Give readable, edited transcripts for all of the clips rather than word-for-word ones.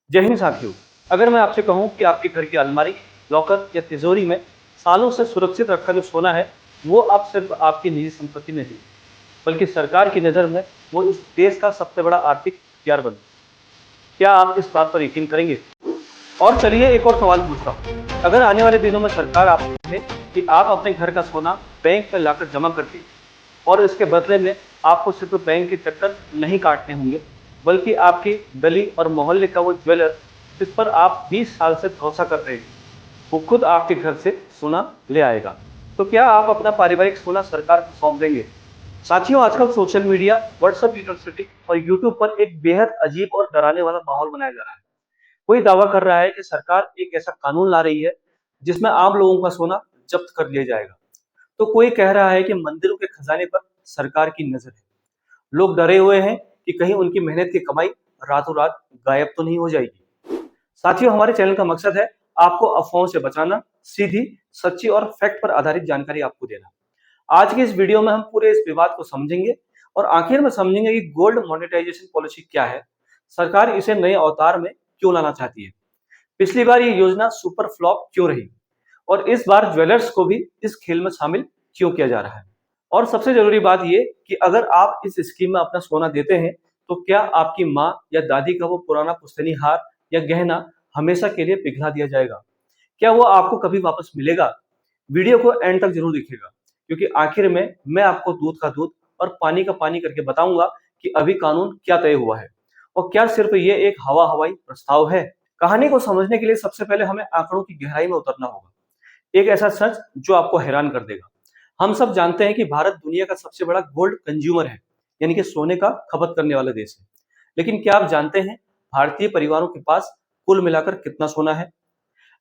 जय हिंद साथियों। अगर मैं आपसे कहूं कि आपके घर की अलमारी, लॉकर या तिजोरी में सालों से सुरक्षित रखा जो सोना है, वो अब सिर्फ आपकी निजी संपत्ति नहीं, बल्कि सरकार की नज़र में वो इस देश का सबसे बड़ा आर्थिक हथियार बन। क्या आप इस बात पर यकीन करेंगे? और चलिए एक और सवाल पूछता हूँ। अगर आने वाले दिनों में सरकार आपसे कहे कि आप अपने घर का सोना बैंक में लाकर जमा कर दीजिए और इसके बदले में आपको सिर्फ बैंक के चक्कर नहीं काटने होंगे, बल्कि आपकी गली और मोहल्ले का वो ज्वेलर जिस पर आप 20 साल से भरोसा कर रहे हैं, वो खुद आपके घर से सोना ले आएगा। तो क्या आप अपना पारिवारिक सोना सरकार को सौंप देंगे? साथियों, आजकल सोशल मीडिया, व्हाट्सएप यूनिवर्सिटी और यूट्यूब पर एक बेहद अजीब और डराने वाला माहौल बनाया जा रहा है। कोई दावा कर रहा है कि सरकार एक ऐसा कानून ला रही है जिसमें आम लोगों का सोना जब्त कर लिया जाएगा। तो कोई कह रहा है कि मंदिरों के खजाने पर सरकार की नजर है। लोग डरे हुए हैं कि कहीं उनकी मेहनत की कमाई रातों रात गायब तो नहीं हो जाएगी। साथियों, हमारे चैनल का मकसद है आपको अफवाहों से बचाना, सीधी, सच्ची और फैक्ट पर आधारित जानकारी आपको देना। आज की इस वीडियो में हम पूरे इस विवाद को समझेंगे और आखिर में समझेंगे कि गोल्ड मोनेटाइजेशन पॉलिसी क्या है, सरकार इसे नए अवतार में क्यों लाना चाहती है, पिछली बार ये योजना सुपर फ्लॉप क्यों रही और इस बार ज्वेलर्स को भी इस खेल में शामिल क्यों किया जा रहा है। और सबसे जरूरी बात ये कि अगर आप इस स्कीम में अपना सोना देते हैं, तो क्या आपकी माँ या दादी का वो पुराना पुश्तैनी हार या गहना हमेशा के लिए पिघला दिया जाएगा? क्या वो आपको कभी वापस मिलेगा? वीडियो को एंड तक जरूर देखिएगा, क्योंकि आखिर में मैं आपको दूध का दूध और पानी का पानी करके बताऊंगा कि अभी कानून क्या तय हुआ है और क्या सिर्फ ये एक हवाई प्रस्ताव है। कहानी को समझने के लिए सबसे पहले हमें आंकड़ों की गहराई में उतरना होगा। एक ऐसा सच जो आपको हैरान कर देगा। हम सब जानते हैं कि भारत दुनिया का सबसे बड़ा गोल्ड कंज्यूमर है, यानी कि सोने का खपत करने वाला देश है। लेकिन क्या आप जानते हैं भारतीय परिवारों के पास कुल मिलाकर कितना सोना है?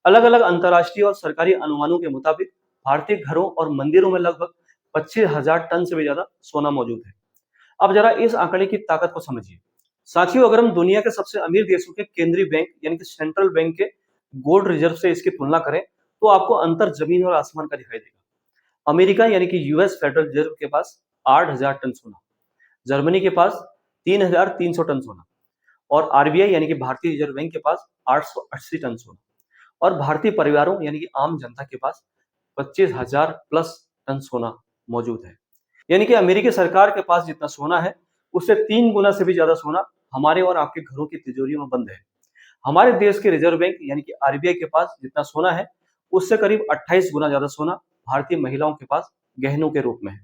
अलग अलग अंतर्राष्ट्रीय और सरकारी अनुमानों के मुताबिक भारतीय घरों और मंदिरों में लगभग 25,000 टन से भी ज्यादा सोना मौजूद है। अब जरा इस आंकड़े की ताकत को समझिए। साथियों, अगर हम दुनिया के सबसे अमीर देशों के केंद्रीय बैंक यानी कि सेंट्रल बैंक के गोल्ड रिजर्व से इसकी तुलना करें, तो आपको अंतर जमीन और आसमान का दिखाई देगा। अमेरिका यानी कि यूएस फेडरल रिजर्व के पास 8,000 टन सोना, जर्मनी के पास 3,300 टन सोना और आरबीआई यानी कि भारतीय रिजर्व बैंक के पास 880 टन सोना और भारतीय परिवारों यानी कि आम जनता के पास 25,000 प्लस टन सोना मौजूद है। यानी कि अमेरिकी सरकार के पास जितना सोना है, उससे 3 गुना से भी ज्यादा सोना हमारे और आपके घरों की तिजोरियों में बंद है। हमारे देश के रिजर्व बैंक यानी कि आरबीआई के पास जितना सोना है, उससे करीब 28 गुना ज्यादा सोना भारतीय महिलाओं के पास गहनों के रूप में है।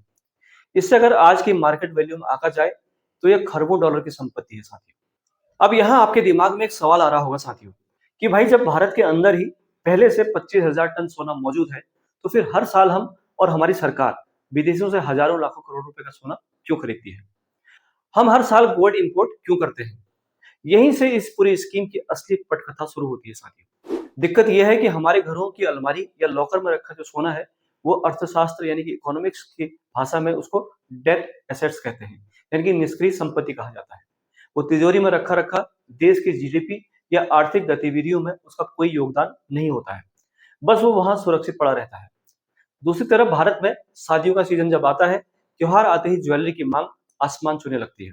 इससे अगर आज की मार्केट वैल्यू में आंका जाए, तो यह खरबों डॉलर की संपत्ति है साथियों। अब यहाँ आपके दिमाग में एक सवाल आ रहा होगा साथियों, कि भाई जब भारत के अंदर ही पहले से 25,000 टन सोना मौजूद है, तो फिर हर साल हम और हमारी सरकार विदेशों से हजारों लाखों करोड़ रुपए का सोना क्यों खरीदती है? हम हर साल गोल्ड इंपोर्ट क्यों करते हैं? यहीं से इस पूरी स्कीम की असली पटकथा शुरू होती है साथियों। दिक्कत यह है कि हमारे घरों की अलमारी या लॉकर में रखा जो सोना है, वो अर्थशास्त्र यानी कि इकोनॉमिक्स की भाषा में उसको डेट एसेट्स कहते हैं, यानी कि निष्क्रिय संपत्ति कहा जाता है। वो तिजोरी में रखा रखा देश की जीडीपी या आर्थिक गतिविधियों में उसका कोई योगदान नहीं होता है, बस वो वहां सुरक्षित पड़ा रहता है। दूसरी तरफ भारत में शादियों का सीजन जब आता है, त्योहार आते ही ज्वेलरी की मांग आसमान छूने लगती है।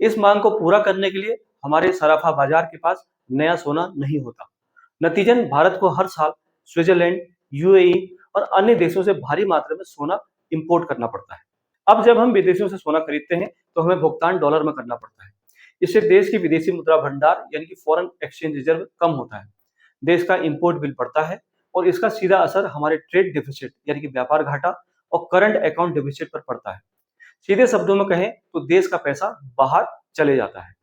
इस मांग को पूरा करने के लिए हमारे सराफा बाजार के पास नया सोना नहीं होता। नतीजन भारत को हर साल स्विट्जरलैंड, यूएई और अन्य देशों से भारी मात्रा में सोना इंपोर्ट करना पड़ता है। अब जब हम विदेशों से सोना खरीदते हैं, तो हमें भुगतान डॉलर में करना पड़ता है। इससे देश की विदेशी मुद्रा भंडार यानी कि फॉरेन एक्सचेंज रिजर्व कम होता है, देश का इंपोर्ट बिल बढ़ता है और इसका सीधा असर हमारे ट्रेड डिफिसिट यानी कि व्यापार घाटा और करंट अकाउंट डिफिसिट पर पड़ता है। सीधे शब्दों में कहें तो देश का पैसा बाहर चले जाता है।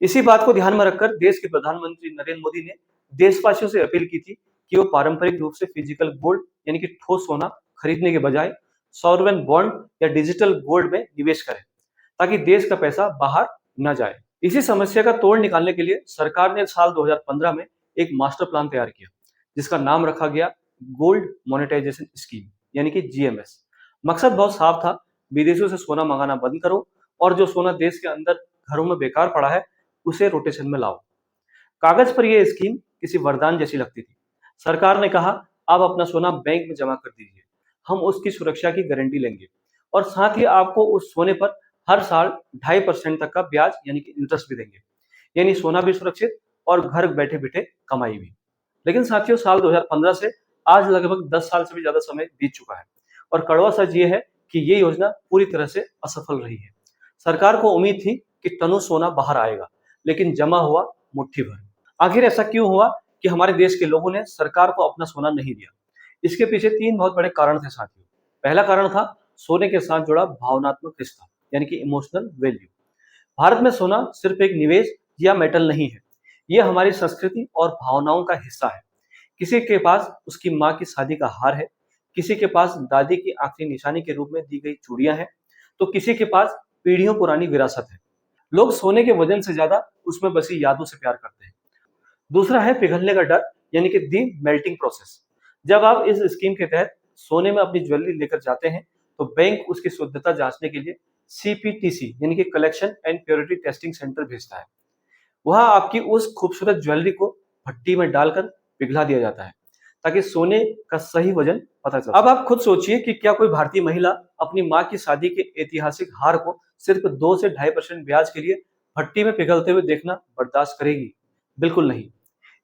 इसी बात को ध्यान में रखकर देश के प्रधानमंत्री नरेंद्र मोदी ने देशवासियों से अपील की थी कि वो पारंपरिक रूप से फिजिकल गोल्ड यानी कि ठोस सोना खरीदने के बजाय सॉवरेन बॉन्ड या डिजिटल गोल्ड में निवेश करें, ताकि देश का पैसा बाहर न जाए। इसी समस्या का तोड़ निकालने के लिए सरकार ने साल 2015 में एक मास्टर प्लान तैयार किया, जिसका नाम रखा गया गोल्ड मोनेटाइजेशन स्कीम यानी कि जीएमएस। मकसद बहुत साफ था, विदेशों से सोना मंगाना बंद करो और जो सोना देश के अंदर घरों में बेकार पड़ा है, उसे रोटेशन में लाओ। कागज पर यह स्कीम किसी वरदान जैसी लगती थी। सरकार ने कहा, आप अपना सोना बैंक में जमा कर दीजिए, हम उसकी सुरक्षा की गारंटी लेंगे और साथ ही आपको उस सोने पर हर साल 2.5% तक का ब्याज यानी कि इंटरेस्ट भी देंगे। यानी सोना भी सुरक्षित और घर बैठे बैठे कमाई भी। लेकिन साथियों, साल 2015 से आज लगभग 10 साल से भी ज्यादा समय बीत चुका है और कड़वा सच ये है कि ये योजना पूरी तरह से असफल रही है। सरकार को उम्मीद थी कि टनों सोना बाहर आएगा, लेकिन जमा हुआ मुट्ठी भर। आखिर ऐसा क्यों हुआ कि हमारे देश के लोगों ने सरकार को अपना सोना नहीं दिया? इसके पीछे 3 बहुत बड़े कारण थे साथियों। पहला कारण था सोने के साथ जुड़ा भावनात्मक रिश्ता, यानी कि इमोशनल वैल्यू। भारत में सोना सिर्फ एक निवेश या मेटल नहीं है, ये हमारी संस्कृति और भावनाओं का हिस्सा है। किसी के पास उसकी माँ की शादी का हार है, किसी के पास दादी की आखिरी निशानी के रूप में दी गई चूड़ियां हैं, तो किसी के पास पीढ़ियों पुरानी विरासत है। लोग सोने के वजन से ज्यादा उसमें बसी यादों से प्यार करते हैं। दूसरा है पिघलने का डर, यानी कि दी मेल्टिंग प्रोसेस। जब आप इस स्कीम के तहत सोने में अपनी ज्वेलरी लेकर जाते हैं, तो बैंक उसकी शुद्धता जांचने के लिए सीपीटीसी यानी कि collection and purity testing centre भेजता है। वहां आपकी उस खूबसूरत ज्वेलरी को भट्टी में डालकर पिघला दिया जाता है, ताकि सोने का सही वजन पता चले। अब आप खुद सोचिए कि क्या कोई भारतीय महिला अपनी माँ की शादी के ऐतिहासिक हार को सिर्फ 2 से 2.5% ब्याज के लिए भट्टी में पिघलते हुए देखना बर्दाश्त करेगी? बिल्कुल नहीं।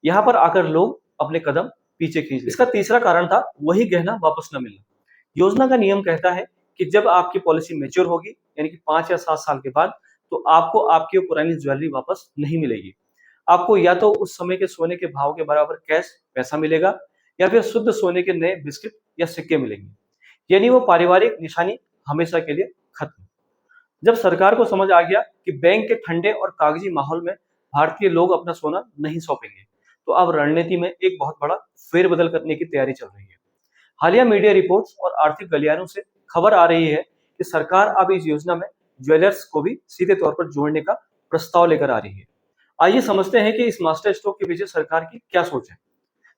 यहाँ पर आकर लोग अपने कदम पीछे खींच लेते। इसका तीसरा कारण था वही गहना वापस न मिलना। योजना का नियम कहता है कि जब आपकी पॉलिसी मैच्योर होगी, यानी कि 5 या 7 साल के बाद, तो आपको आपकी वो पुरानी ज्वेलरी वापस नहीं मिलेगी। आपको या तो उस समय के सोने के भाव के बराबर कैश पैसा मिलेगा, या फिर शुद्ध सोने के नए बिस्किट या सिक्के मिलेंगे। यानी वो पारिवारिक निशानी हमेशा के लिए खत्म। जब सरकार को समझ आ गया कि बैंक के ठंडे और कागजी माहौल में भारतीय लोग अपना सोना नहीं सौंपेंगे, तो अब रणनीति में एक बहुत बड़ा फेरबदल करने की तैयारी चल रही है। हालिया मीडिया रिपोर्ट्स और आर्थिक गलियारों से खबर आ रही है कि सरकार अब इस योजना में ज्वेलर्स को भी सीधे तौर पर जोड़ने का प्रस्ताव लेकर आ रही है। आइए समझते हैं कि इस मास्टर स्ट्रोक के पीछे सरकार की क्या सोच है।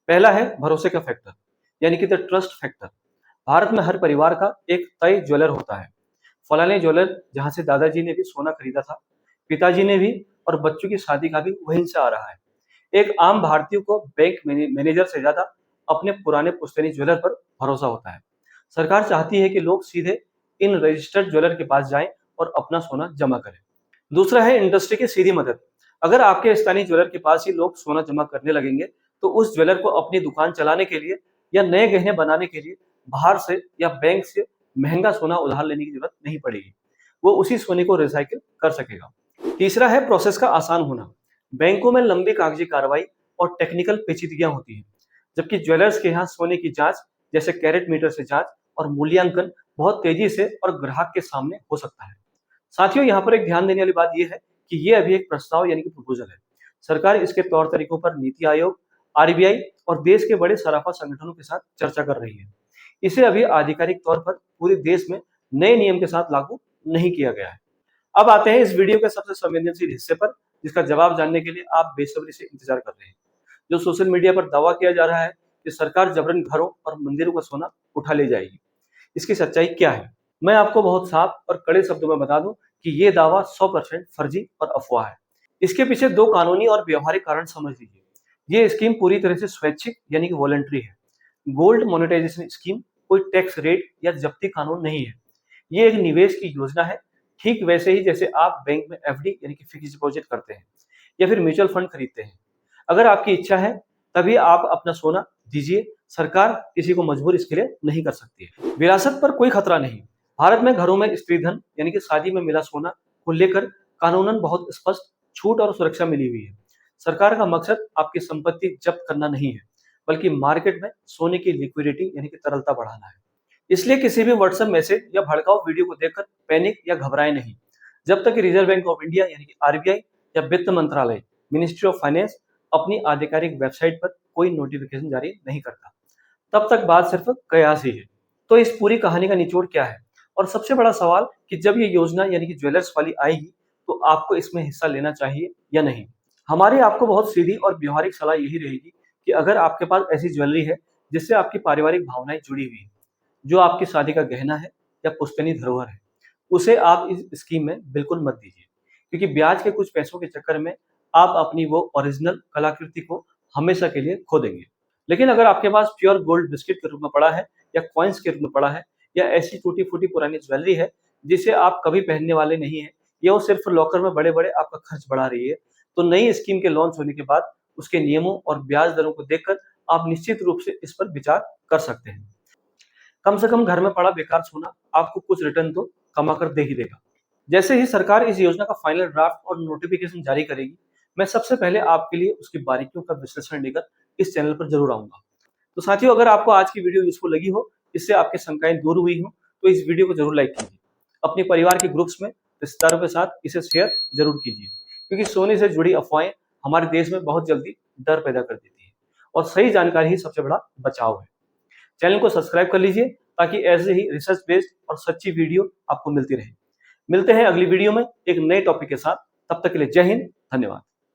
पहला है भरोसे का फैक्टर, यानी कि द ट्रस्ट फैक्टर। भारत में हर परिवार का एक तय ज्वेलर होता है। फलाने ज्वेलर जहां से दादाजी ने भी सोना खरीदा था, पिताजी ने भी, और बच्चों की शादी का भी वहीं से आ रहा है। एक आम भारतीय को बैंक मैनेजर से ज्यादा अपने पुराने पुश्तैनी ज्वेलर पर भरोसा होता है। सरकार चाहती है कि लोग सीधे इन रजिस्टर्ड ज्वेलर के पास जाएं और अपना सोना जमा करें। दूसरा है इंडस्ट्री की सीधी मदद। अगर आपके स्थानीय ज्वेलर के पास ही लोग सोना जमा करने लगेंगे, तो उस ज्वेलर को अपनी दुकान चलाने के लिए या नए गहने बनाने के लिए बाहर से या बैंक से महंगा सोना उधार लेने की जरूरत नहीं पड़ेगी। वो उसी सोने को रिसाइकिल कर सकेगा। तीसरा है प्रोसेस का आसान होना। बैंकों में लंबी कागजी कार्रवाई और टेक्निकल पेचीदगियां होती हैं, जबकि ज्वेलर्स के यहाँ सोने की जांच, जैसे कैरेट मीटर से जांच और मूल्यांकन, बहुत तेजी से और ग्राहक के सामने हो सकता है। साथियों, यहाँ पर एक ध्यान देने वाली बात यह है कि ये अभी एक प्रस्ताव यानी कि प्रपोजल है। सरकार इसके तौर तरीकों पर नीति आयोग, आरबीआई और देश के बड़े सराफा संगठनों के साथ चर्चा कर रही है। इसे अभी आधिकारिक तौर पर पूरे देश में नए नियम के साथ लागू नहीं किया गया है। अब आते हैं इस वीडियो के सबसे संवेदनशील हिस्से पर, जिसका जवाब जानने के लिए आप बेसब्री से इंतजार कर रहे हैं। जो सोशल मीडिया पर दावा किया जा रहा है कि सरकार जबरन घरों और मंदिरों का सोना उठा ले जाएगी। इसकी सच्चाई क्या है? मैं आपको बहुत साफ और कड़े शब्दों में बता दूं कि ये दावा 100% फर्जी और अफवाह है। इसके पीछे 2 कानूनी और व्यवहारिक कारण समझ लीजिए। ये स्कीम पूरी तरह से स्वैच्छिक यानी कि वॉलंटरी है। गोल्ड मोनेटाइजेशन स्कीम कोई टैक्स रेट या जब्ती कानून नहीं है। ये एक निवेश की योजना है, ठीक वैसे ही जैसे आप बैंक में एफडी यानी कि फिक्स डिपॉजिट करते हैं या फिर म्यूचुअल फंड खरीदते हैं। अगर आपकी इच्छा है तभी आप अपना सोना दीजिए, सरकार किसी को मजबूर इसके लिए नहीं कर सकती है। विरासत पर कोई खतरा नहीं। भारत में घरों में स्त्रीधन यानी कि शादी में मिला सोना को लेकर कानूनन बहुत स्पष्ट छूट और सुरक्षा मिली हुई है। सरकार का मकसद आपकी संपत्ति जब्त करना नहीं है, बल्कि मार्केट में सोने की लिक्विडिटी यानी कि तरलता बढ़ाना है। इसलिए किसी भी व्हाट्सएप मैसेज या भड़काऊ वीडियो को देखकर पैनिक या घबराए नहीं। जब तक रिजर्व बैंक ऑफ इंडिया यानी कि आरबीआई या वित्त मंत्रालय, मिनिस्ट्री ऑफ फाइनेंस अपनी आधिकारिक वेबसाइट पर कोई नोटिफिकेशन जारी नहीं करता, तब तक बात सिर्फ कयास ही है। तो इस पूरी कहानी का निचोड़ क्या है? और सबसे बड़ा सवाल कि जब ये योजना यानी कि ज्वेलर्स वाली आएगी, तो आपको इसमें हिस्सा लेना चाहिए या नहीं? हमारी आपको बहुत सीधी और व्यवहारिक सलाह यही रहेगी कि अगर आपके पास ऐसी ज्वेलरी है जिससे आपकी पारिवारिक भावनाएं जुड़ी हुई है, जो आपकी शादी का गहना है या पुश्तैनी धरोहर है, उसे आप इस स्कीम में बिल्कुल मत दीजिए, क्योंकि ब्याज के कुछ पैसों के चक्कर में आप अपनी वो ओरिजिनल कलाकृति को हमेशा के लिए खो देंगे। लेकिन अगर आपके पास प्योर गोल्ड बिस्किट के रूप में पड़ा है, या कॉइन्स के रूप में पड़ा है, या ऐसी टूटी फूटी पुरानी ज्वेलरी है जिसे आप कभी पहनने वाले नहीं है, या वो सिर्फ लॉकर में बड़े बड़े आपका खर्च बढ़ा रही है, तो नई स्कीम के लॉन्च होने के बाद उसके नियमों और ब्याज दरों को देखकर आप निश्चित रूप से इस पर विचार कर सकते हैं। कम से कम घर में पड़ा बेकार सोना आपको कुछ रिटर्न तो कमा कर दे ही देगा। जैसे ही सरकार इस योजना का फाइनल ड्राफ्ट और नोटिफिकेशन जारी करेगी, मैं सबसे पहले आपके लिए उसकी बारीकियों का विश्लेषण लेकर इस चैनल पर जरूर आऊंगा। तो साथियों, अगर आपको आज की वीडियो यूजफुल लगी हो, इससे आपकी शंकाएं दूर हुई हो, तो इस वीडियो को जरूर लाइक कीजिए। अपने परिवार के ग्रुप्स में रिश्तेदारों के साथ इसे शेयर जरूर कीजिए, क्योंकि सोने से जुड़ी अफवाहें हमारे देश में बहुत जल्दी डर पैदा कर देती है और सही जानकारी ही सबसे बड़ा बचाव है। चैनल को सब्सक्राइब कर लीजिए ताकि ऐसे ही रिसर्च बेस्ड और सच्ची वीडियो आपको मिलती रहे। मिलते हैं अगली वीडियो में एक नए टॉपिक के साथ। तब तक के लिए जय हिंद, धन्यवाद।